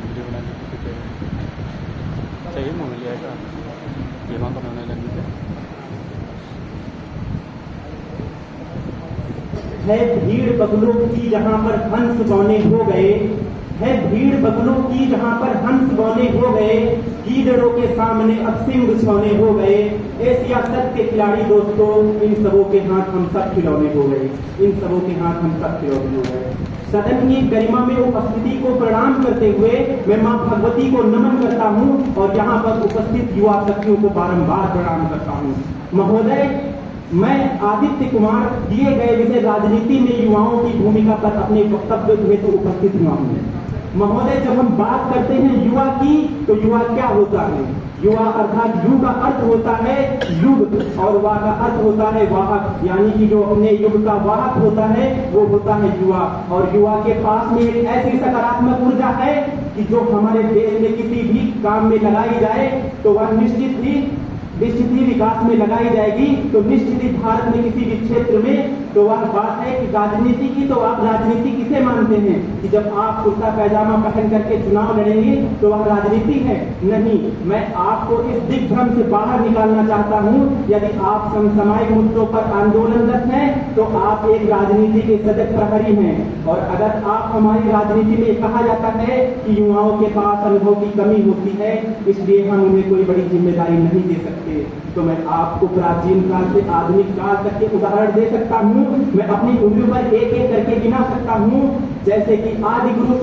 Video बनाने की कुछ चाहिए मैं लिया था गेमा बनाने लगी है भीड़ बगुलों की जहां पर हंस बौने हो गए, है भीड़ बगुलों की जहां पर हंस बौने हो गए, गीदड़ों के सामने अब सिंह सोने हो गए। ए सियासत के खिलाड़ी दोस्तों, इन सबों के हाथ हम सब खिलौने हो गए, इन सबों के हाथ हम सब खिलौने हो गए। सदन की गरिमा में उपस्थिति को प्रणाम करते हुए मैं मां भगवती को नमन करता हूं और यहाँ पर उपस्थित युवा शक्तियों को बारंबार प्रणाम करता हूं। महोदय, मैं आदित्य कुमार दिए गए विषय राजनीति में युवाओं की भूमिका पर अपने वक्तव्य में तो उपस्थित हुआ हूं। महोदय, जब हम बात करते हैं युवा की, तो युवा क्या होता है? युवा अर्थात यु का अर्थ होता है युग और वा का अर्थ होता है वाहक, यानी कि जो अपने युग का वाहक होता है वो होता है युवा। और युवा के पास में एक ऐसी सकारात्मक ऊर्जा है कि जो हमारे देश में किसी भी काम में लगाई जाए तो वह निश्चित ही विकास में लगाई जाएगी। तो निश्चित ही भारत में किसी भी क्षेत्र में तो वह बात है कि राजनीति की, तो आप राजनीति किसे मानते हैं कि जब आप कुर्ता पैजामा पहन करके चुनाव लड़ेंगे तो वह राजनीति है? नहीं, मैं आपको इस दिग्भ्रम से बाहर निकालना चाहता हूं। यदि आप समसामयिक मुद्दों पर आंदोलनरत हैं तो आप एक राजनीति के सजग प्रहरी हैं। और अगर आप हमारी राजनीति में कहा जाता है कि युवाओं के पास अनुभव की कमी होती है, इसलिए हम उन्हें कोई बड़ी जिम्मेदारी नहीं दे सकते, तो मैं आपको प्राचीन काल से आधुनिक काल तक के उदाहरण दे सकता हूं। मैं अपनी उंगलियों पर एक एक करके गिना सकता हूं, जैसे कि आदि गुरु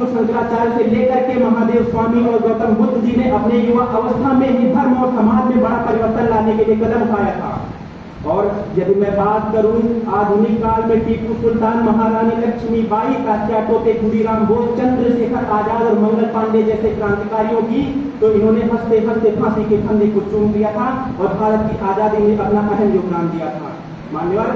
शंकराचार्य से लेकर के महादेव स्वामी और गौतम बुद्ध जी ने अपने युवा अवस्था में ही धर्म और समाज में बड़ा परिवर्तन लाने के लिए कदम उठाया था। और यदि मैं बात करूं आधुनिक काल में टीपू सुल्तान, महारानी लक्ष्मीबाई, तात्या टोपे, खुदीराम बोस, चंद्रशेखर आजाद और मंगल पांडे जैसे क्रांतिकारियों की, तो इन्होंने हंसते हंसते फांसी के फंदे को चूम लिया था और भारत की आजादी में अपना अहम योगदान दिया था। मान्यवर,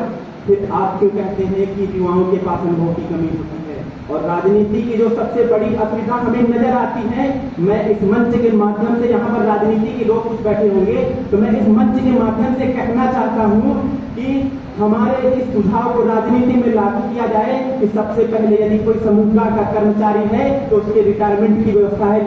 फिर आप क्यों कहते हैं कि युवाओं के पास अनुभव की कमी होती है? और राजनीति की जो सबसे बड़ी असुविधा हमें नजर आती है, मैं इस मंच के माध्यम से, यहाँ पर राजनीति के लोग कुछ बैठे होंगे, तो मैं इस मंच के माध्यम से कहना चाहता हूँ कि हमारे इस सुझाव को राजनीति में लागू किया जाए कि सबसे पहले यदि कोई समूह का कर्मचारी है तो उसके रिटायरमेंट की व्यवस्था है,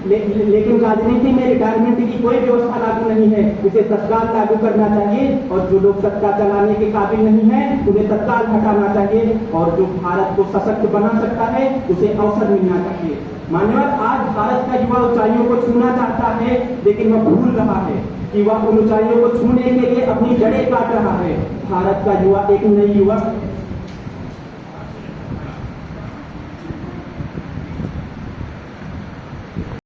लेकिन राजनीति में रिटायरमेंट की कोई व्यवस्था लागू नहीं है। इसे तत्काल लागू करना चाहिए और जो लोग सत्ता चलाने के काबिल नहीं है उन्हें तत्काल हटाना चाहिए और जो भारत को सशक्त बना सकता है उसे अवसर मिलना चाहिए। मान्यवर, आज भारत का युवा ऊंचाइयों को छूना चाहता है, लेकिन वह भूल रहा है कि वह उन ऊंचाइयों को छूने के लिए अपनी जड़ें काट रहा है। भारत का युवा एक नई युवा